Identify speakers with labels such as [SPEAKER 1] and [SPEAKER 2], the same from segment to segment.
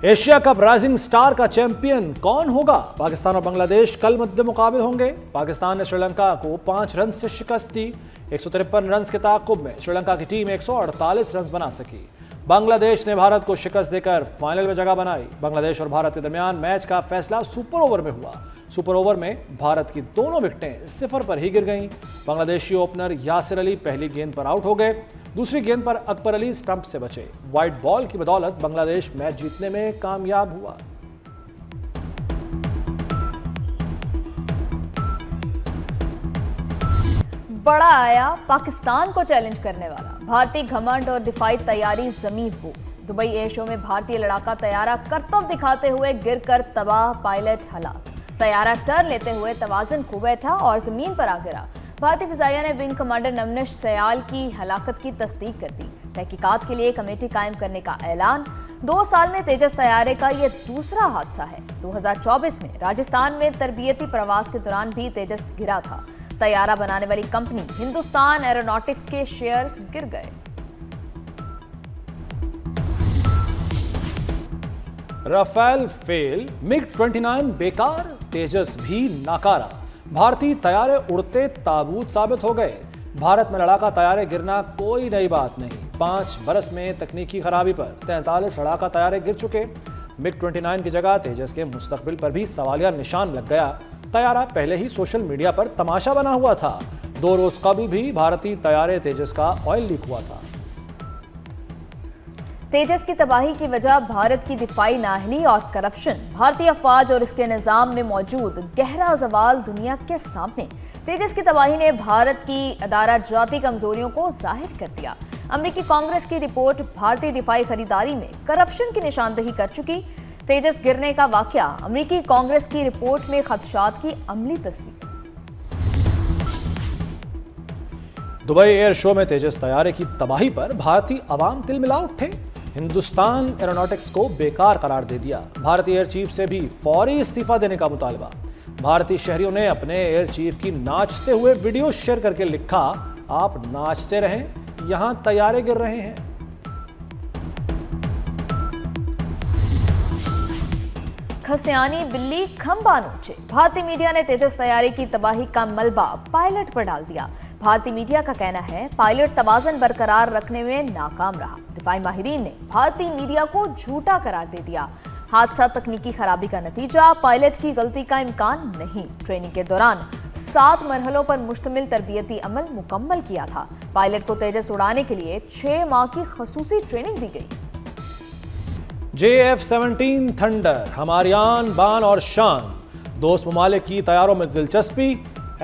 [SPEAKER 1] Asia cup rising star का champion कौन होगा? पाकिस्तान और बांग्लादेश कल मध्य मुकाबले होंगे। पाकिस्तान ने श्रीलंका को 5 रन से शिकस्त दी। 153 रन के ताक़ुब में श्रीलंका की टीम 148 रन बना सकी। बांग्लादेश ने भारत को शिकस्त देकर फाइनल में जगह बनाई। बांग्लादेश और भारत के दरमियान मैच का फैसला सुपर ओवर में हुआ। सुपर ओवर में भारत की दोनों विकेटें 0 पर ही गिर गईं। बांग्लादेशी ओपनर यासिर अली पहली गेंद पर आउट हो गए। दूसरी गेंद पर अकबर अली स्टंप से बचे। वाइड बॉल की बदौलत बांग्लादेश मैच जीतने में कामयाब हुआ।
[SPEAKER 2] बड़ा आया पाकिस्तान को चैलेंज करने वाला। भारतीय घमंड और दिफाई तैयारी जमीन बोझ। दुबई एयर शो में भारतीय लड़ाका तैयारा करतब दिखाते हुए गिरकर तबाह, पायलट हलाक। तैयारा टर्न लेते हुए तवाज़ुन खो बैठा और जमीन पर आ गिरा। भारतीय फिजाइया ने विंग कमांडर नवनीश सयाल की हलाकत की तस्दीक कर दी। तहकीकात के लिए कमेटी कायम करने का ऐलान। 2 साल में तेजस तैयारे का यह दूसरा हादसा है। 2024 में राजस्थान में तरबियती प्रवास के दौरान भी तेजस गिरा था। तैयारा बनाने वाली कंपनी हिंदुस्तान एरोनॉटिक्स के शेयर्स गिर गए।
[SPEAKER 1] राफेल फेल, मिग-29 बेकार, तेजस भी नाकारा। भारतीय तैयारे उड़ते ताबूत साबित हो गए। भारत में लड़ाका तैयारे गिरना कोई नई बात नहीं। 5 बरस में तकनीकी खराबी पर 43 लड़ाका तैयारे गिर चुके। मिग-29 की जगह तेजस के मुस्तकबिल पर भी सवालिया निशान लग गया। तैयारा पहले ही सोशल मीडिया पर तमाशा बना हुआ था। 2 रोज कबल भी भारतीय तैयारे तेजस का ऑयल लीक हुआ था।
[SPEAKER 2] तेजस की तबाही की वजह भारत की दिफाई नाअहली और करप्शन। भारतीय अफवाज और इसके निजाम में मौजूद गहरा जवाल दुनिया के सामने। तेजस की तबाही ने भारत की अदारा जाती कमजोरियों को जाहिर कर दिया। अमेरिकी कांग्रेस की रिपोर्ट भारतीय दिफाई खरीदारी में करप्शन की निशानदेही कर चुकी। तेजस गिरने का वाकया अमेरिकी कांग्रेस की रिपोर्ट में खदशात की अमली तस्वीर।
[SPEAKER 1] दुबई एयर शो में तेजस तैयारे की तबाही पर भारतीय अवाम तिलमिला उठे। हिंदुस्तान एरोनॉटिक्स को बेकार करार दे दिया। भारतीय एयर चीफ से भी फौरी इस्तीफा देने का मुतालबा। भारतीय शहरियों ने अपने एयर चीफ की नाचते हुए वीडियो शेयर करके लिखा, आप नाचते रहें, यहां तैयारे गिर रहे हैं।
[SPEAKER 2] खसियानी बिल्ली खंबा नोचे। भारतीय मीडिया ने तेजस तैयारी की तबाही का मलबा पायलट पर डाल दिया। भारतीय मीडिया का कहना है पायलट तवाज़ुन बरकरार रखने में नाकाम रहा। दिफाई माहिरीन ने भारतीय मीडिया को झूठा करार दे दिया। हादसा तकनीकी खराबी का नतीजा, पायलट की गलती का इम्कान नहीं। ट्रेनिंग के दौरान 7 मरहलों पर मुश्तमिल तरबियती अमल मुकम्मल किया था। पायलट को तेजस उड़ाने के लिए 6 माह की खसूसी ट्रेनिंग दी गई।
[SPEAKER 1] JF-17 थंडर, हमारी आन बान और शान। दोस्त ममालिक की तैयारों में दिलचस्पी।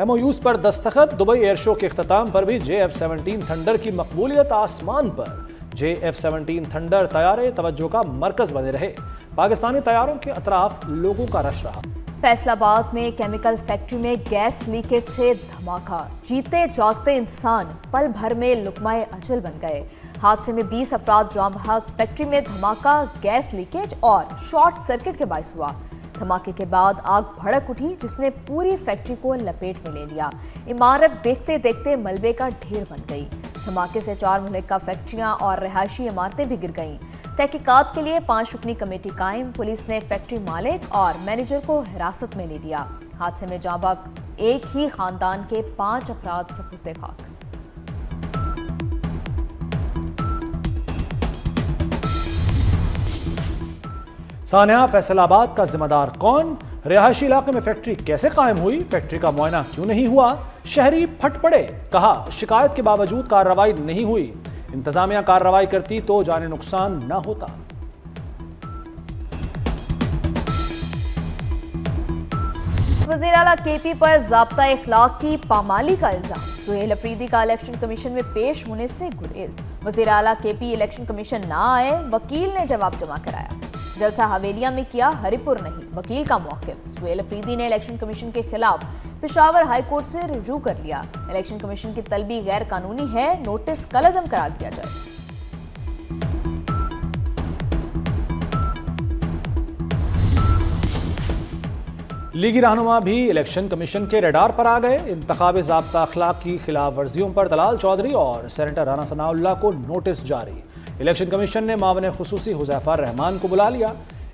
[SPEAKER 1] MOUs पर दस्तखत। दुबई एयर शो के इख्तिताम पर भी JF-17 थंडर की मकबूलियत आसमान पर। JF-17 थंडर तैयारे तवज्जो का मरकज बने रहे। पाकिस्तानी तैयारों के अतराफ लोगों का रश रहा।
[SPEAKER 2] फैसलाबाद में केमिकल फैक्ट्री में गैस लीकेज से धमाका। जीते जागते इंसान पल भर में लुकमाए अजल बन गए। हादसे में 20 अफराद जाँ बहक। फैक्ट्री में धमाका, गैस लीकेज और शॉर्ट सर्किट के बायस हुआ। धमाके के बाद आग भड़क उठी जिसने पूरी फैक्ट्री को लपेट में ले लिया। इमारत देखते देखते मलबे का ढेर बन गई। धमाके से 4 मुहल्लिका फैक्ट्रियां और रिहायशी इमारतें भी गिर गईं। तहकीकात के लिए 5 रुकनी कमेटी कायम। पुलिस ने फैक्ट्री मालिक और मैनेजर को हिरासत में ले लिया। हादसे में जाँ बहक एक ही खानदान के 5 अफराद सपुर्दे खाक।
[SPEAKER 1] सानिया, फैसलाबाद का जिम्मेदार कौन? रिहायशी इलाके में फैक्ट्री कैसे कायम हुई? फैक्ट्री का मुआयना क्यों नहीं हुआ? शहरी फट पड़े। कहा, शिकायत के बावजूद कार्रवाई नहीं हुई। इंतजामिया कार्रवाई करती तो जाने नुकसान न होता।
[SPEAKER 2] वज़ीर आला KP पर ज़ाब्ता इखलाक की पामाली का इल्जाम। सुहेल अफरीदी का इलेक्शन कमीशन में पेश होने से गुरेज। वज़ीर आला KP इलेक्शन कमीशन ना आए, वकील ने जवाब जमा कराया। जलसा हवेलिया में किया, हरिपुर नहीं, वकील का मौक़िफ़। सुहेल अफरीदी ने इलेक्शन कमीशन के खिलाफ पेशावर हाई कोर्ट से रुजू कर लिया। इलेक्शन कमीशन की तलबी गैर कानूनी है, नोटिस कलअदम करार दिया जाए।
[SPEAKER 1] लीगी रहनुमा भी इलेक्शन कमीशन के रडार पर आ गए। इंतखाबी ज़ाब्ता अखलाक की खिलाफ वर्जियों पर दलाल चौधरी और सेनेटर राना सनाउल्लाह को नोटिस जारी। इलेक्शन कमीशन ने मावन खुसूसी हुज़ैफा रहमान को बुला लिया।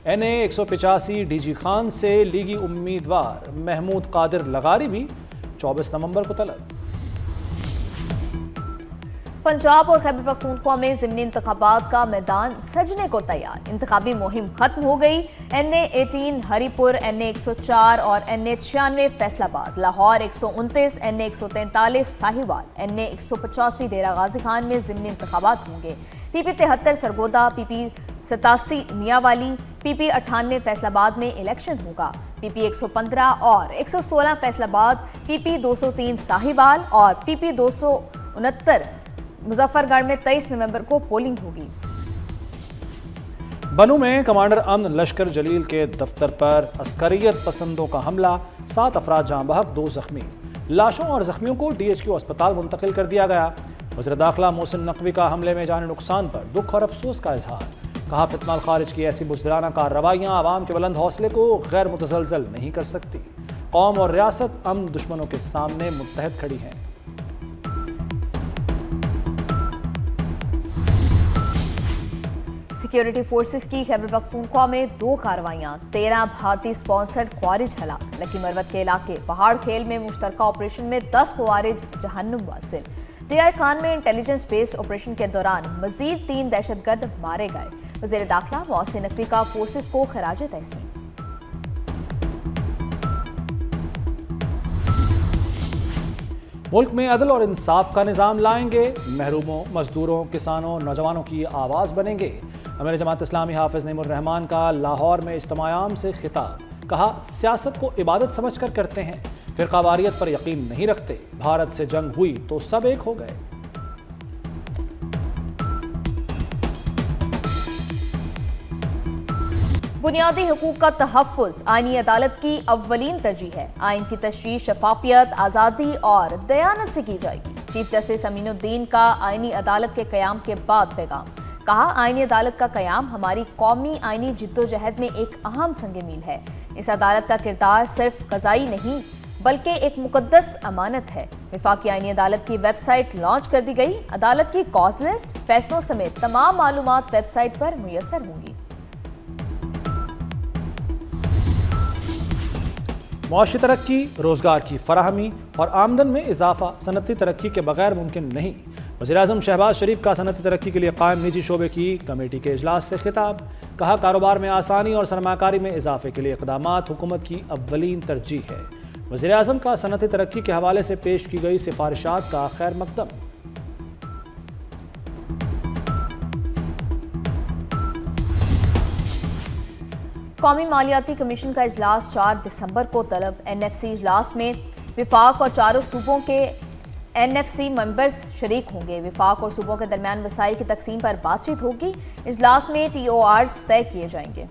[SPEAKER 1] NA 185 DG खान से लीगी उम्मीदवार महमूद कादिर लगारी भी 24 नवंबर को तलब।
[SPEAKER 2] पंजाब और खैबर पख्तूनख्वा में ज़िमनी इंतखाबात का मैदान सजने को तैयार। इंतखाबी मुहिम खत्म हो गई। NA 18 हरीपुर, NA 104 और NA 96 Faisalabad, Lahore 129, NA 143 Sahiwal, NA 185 डेरा गाजी खान में ज़िमनी इंतखाबात होंगे। PP 73 Sargodha, PP 87 Mianwali, PP 98 Faisalabad में इलेक्शन होगा। PP 115 और 116 फैसलाबाद, PP 203 साहिवाल और PP 269 मुजफ्फरगढ़ में 23 नवंबर को पोलिंग होगी।
[SPEAKER 1] बनू में कमांडर अमन लश्कर जलील के दफ्तर पर अस्करियत पसंदों का हमला, 7 अफराद जाँ बहक, 2 जख्मी। लाशों और जख्मियों को DHQ अस्पताल मुंतकिल कर दिया गया। वज़ीर दाखिला मोहसिन नकवी का हमले में जाने नुकसान पर दुख और अफसोस का इजहार। कहा, फितनाल खारिज की ऐसी बुज़दिलाना कार्रवाइयाँ आवाम के बुलंद हौसले को गैर मुतज़लज़ल नहीं कर सकती। कौम और रियासत अमन दुश्मनों के सामने मुत्तहद खड़ी हैं।
[SPEAKER 2] सिक्योरिटी फोर्सेस की खैबर पख्तूनख्वा में 2 कार्रवाइयां, 13 भारतीय स्पॉन्सर्ड ख्वारिज हलाक। लकी मरवत के इलाके पहाड़ खेल में मुश्तरका ऑपरेशन में 10 ख्वारिज जहन्नुम वासिल। DI खान में इंटेलिजेंस बेस्ड ऑपरेशन के दौरान मजीद 3 दहशतगर्द मारे गए। वज़ीर दाखिला मोहसिन नकवी का फोर्सेस को खराज तहसीन।
[SPEAKER 1] मुल्क में अदल और इंसाफ का निज़ाम लाएंगे। महरूमों, मजदूरों, किसानों, नौजवानों की आवाज़ बनेंगे। अमीर जमात इस्लामी हाफिज नईमुर रहमान का लाहौर में इज्तिमाआम से खिताब। कहा, सियासत को इबादत समझकर करते हैं, फ़िरक़ावारियत पर यकीन नहीं रखते। भारत से जंग हुई तो सब एक हो गए।
[SPEAKER 2] बुनियादी हुकूक का तहफ़्फ़ुज़ आईनी अदालत की अव्वलीन तरजीह है। आइन की तशरीह शफाफियत, आज़ादी और दयानत से की जाएगी। चीफ जस्टिस अमीनुद्दीन का आईनी अदालत के क़याम के बाद पैगाम। कहा, आईनी अदालत का क़याम हमारी कौमी आईनी जिद्दोजहद में एक अहम संग मील है। इस अदालत का किरदार सिर्फ क़ज़ाई नहीं बल्कि एक मुक़द्दस अमानत है। वफाकी आईनी अदालत की वेबसाइट लॉन्च कर दी गई। अदालत की कॉज लिस्ट, फैसलों समेत तमाम मालूमात वेबसाइट पर मुयस्सर होंगी।
[SPEAKER 1] मुआशी तरक्की, रोज़गार की फराहमी और आमदन में इजाफा सनती तरक्की के बगैर मुमकिन नहीं। वज़ीर-ए-आज़म शहबाज शरीफ का सनती तरक्की के लिए कायम निजी शोबे की कमेटी के इजलास से खिताब। कहा, कारोबार में आसानी और सरमाकारी में इजाफे के लिए इक़दामात हुकूमत की अव्वलीन तरजीह है। वज़ीर-ए-आज़म का सनती तरक्की के हवाले से पेश की गई सिफारिशात का खैर मकदम।
[SPEAKER 2] कौमी मालियाती कमीशन का इजलास 4 दिसंबर को तलब। NFC इजलास में विफाक और चारों सूबों के NFC मेंबर्स शरीक होंगे। विफाक और सूबों के दरमियान वसाइल की तकसीम पर बातचीत होगी। इजलास में TORs तय किए जाएंगे।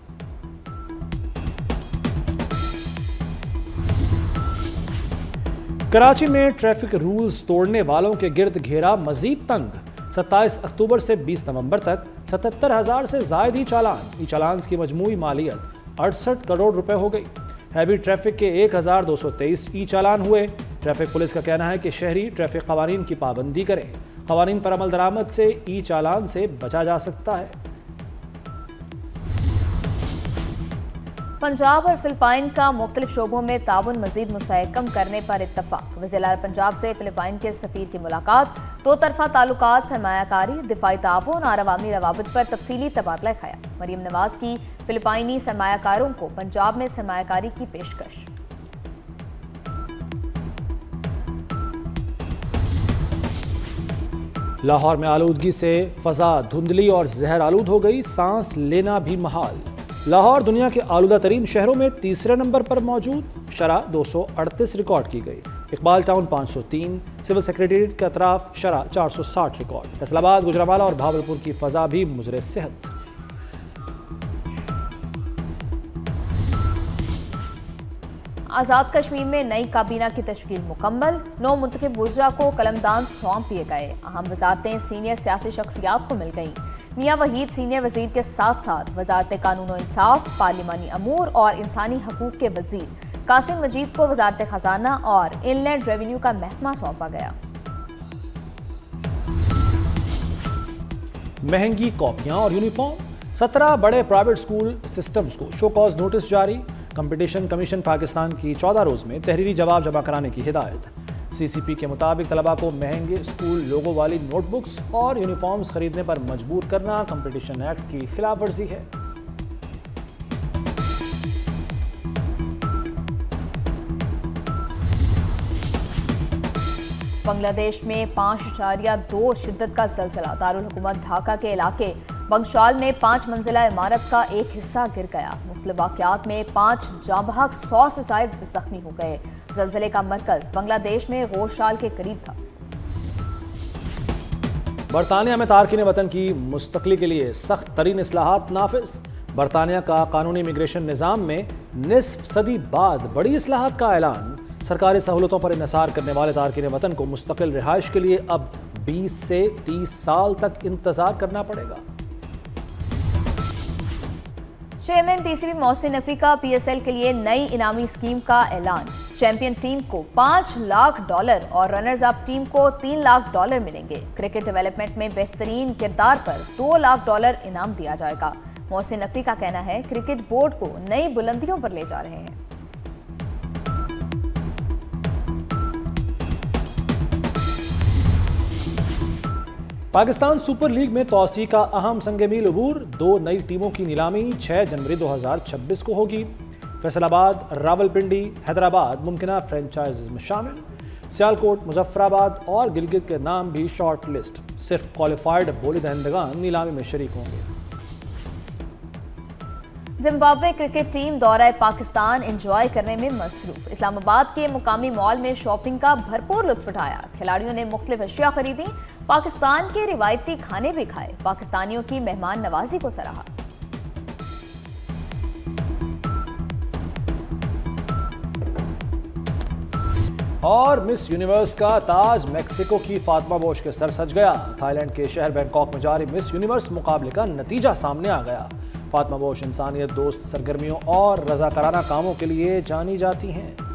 [SPEAKER 1] कराची में ट्रैफिक रूल्स तोड़ने वालों के गिर्द घेरा मजीद तंग। 27 अक्टूबर से 20 नवंबर तक 77,000 से जायद ई चालान की मजमूई मालियत 68 करोड़ रुपए हो गई। हैवी ट्रैफिक के 1223 ई चालान हुए। ट्रैफिक पुलिस का कहना है कि शहरी ट्रैफिक कवानीन की पाबंदी करें। कवानीन पर अमल दरामद से ई चालान से बचा जा सकता है।
[SPEAKER 2] पंजाब और फिलिपाइन का मुख्तलिफ शोबों में ताउन मजीद मुस्तहकम करने पर इत्तफाक। वज़ीर-ए-आला पंजाब से फिलिपाइन के सफ़ीर की मुलाकात। 2 तरफ़ा ताल्लुकात, सरमायाकारी, दिफाई ताउन और अवामी रवाबित पर तफसीली तबादला ख्याल। मरीम नवाज की फिलिपाइनी सरमायाकारों को पंजाब में सरमायाकारी की पेशकश।
[SPEAKER 1] लाहौर में आलूदगी से फ़ज़ा धुंधली और जहर आलूद हो गई, सांस लेना भी महाल। लाहौर दुनिया के आलूदा तरीन शहरों में तीसरे नंबर पर मौजूद। शरह 238 रिकॉर्ड की गई। इकबाल टाउन 503, सिविल सेक्रेटेरिएट के अतराफ शरह 460 रिकॉर्ड। फैसलाबाद, गुजरांवाला और भावलपुर की फ़ज़ा भी मुज़र सेहत।
[SPEAKER 2] आज़ाद कश्मीर में नई काबीना की तश्कील मुकम्मल। 9 मुंतखब वज़रा को कलमदान सौंप दिए गए। अहम वज़ारतें सीनियर सियासी शख्सियात को मिल गईं। मियाँ वहीद सीनियर वज़ीर के साथ साथ वज़ारत कानून और इंसाफ, पार्लिमानी अमूर और इंसानी हकूक़ के वज़ीर कासिम मजीद को वज़ारत ख़जाना और इनलैंड रेवेन्यू का महकमा सौंपा गया।
[SPEAKER 1] महंगी कॉपियाँ और यूनिफॉर्म, 17 बड़े प्राइवेट स्कूल सिस्टम्स को शो कॉज नोटिस जारी। कंपटीशन कमीशन पाकिस्तान की 14 रोज में तहरीरी जवाब जमा कराने की हिदायत। सीसीपी के मुताबिक तलबा को महंगे स्कूल लोगो वाली नोटबुक्स और यूनिफॉर्म्स खरीदने पर मजबूर करना कंपटीशन एक्ट की खिलाफ वर्जी है।
[SPEAKER 2] बांग्लादेश में 5.2 शिद्दत का जलजला। दारुल हुकूमत ढाका के इलाके बंगशाल में 5 मंजिला इमारत का एक हिस्सा गिर गया। मुख्तलिफ वाक़यात में 5 जाँ बहक 100 से ज़ायद जख्मी हो गए। जलजले का मरकज बांग्लादेश में गोशाल के करीब था।
[SPEAKER 1] बरतानिया में तारकीन वतन की मुस्तकली के लिए सख्त तरीन इस्लाहात नाफिज। बरतानिया का कानूनी इमिग्रेशन निज़ाम में निस्फ सदी बाद बड़ी इस्लाहात का ऐलान। सरकारी सहूलतों पर इन्हिसार करने वाले तारकीन वतन को मुस्तकिल रिहाइश के लिए अब 20 से 30 साल तक इंतजार करना पड़ेगा।
[SPEAKER 2] चेयरमैन पीसीबी मोहसिन नकवी का पीएसएल के लिए नई इनामी स्कीम का ऐलान। चैंपियन टीम को $5 लाख और रनर्स अप टीम को $3 लाख मिलेंगे। क्रिकेट डेवलपमेंट में बेहतरीन किरदार पर $2 लाख इनाम दिया जाएगा। मोहसिन नकवी का कहना है क्रिकेट बोर्ड को नई बुलंदियों पर ले जा रहे हैं।
[SPEAKER 1] पाकिस्तान सुपर लीग में तौसी का अहम संग-ए-मील अबूर। 2 नई टीमों की नीलामी 6 जनवरी 2026 को होगी। फैसलाबाद, रावलपिंडी, हैदराबाद मुमकिना फ्रेंचाइजीज में शामिल। सियालकोट, मुजफ्फराबाद और गिलगित के नाम भी शॉर्ट लिस्ट। सिर्फ क्वालिफाइड बोली दहंदगान नीलामी में शरीक होंगे।
[SPEAKER 2] जिम्बाब्वे क्रिकेट टीम दौरा पाकिस्तान एंजॉय करने में मसरूफ। इस्लामाबाद के मुकामी मॉल में शॉपिंग का भरपूर लुत्फ उठाया। खिलाड़ियों ने मुख्तलिफ अशिया खरीदी, पाकिस्तान के रिवायती खाने भी खाए। पाकिस्तानियों की मेहमान नवाजी को सराहा।
[SPEAKER 1] और मिस यूनिवर्स का ताज मैक्सिको की फातिमा बोश के सर सज गया। थाईलैंड के शहर बैंकॉक में जारी मिस यूनिवर्स मुकाबले का नतीजा सामने आ गया। फातिमा बोश इंसानियत दोस्त सरगर्मियों और रज़ाकाराना कामों के लिए जानी जाती हैं।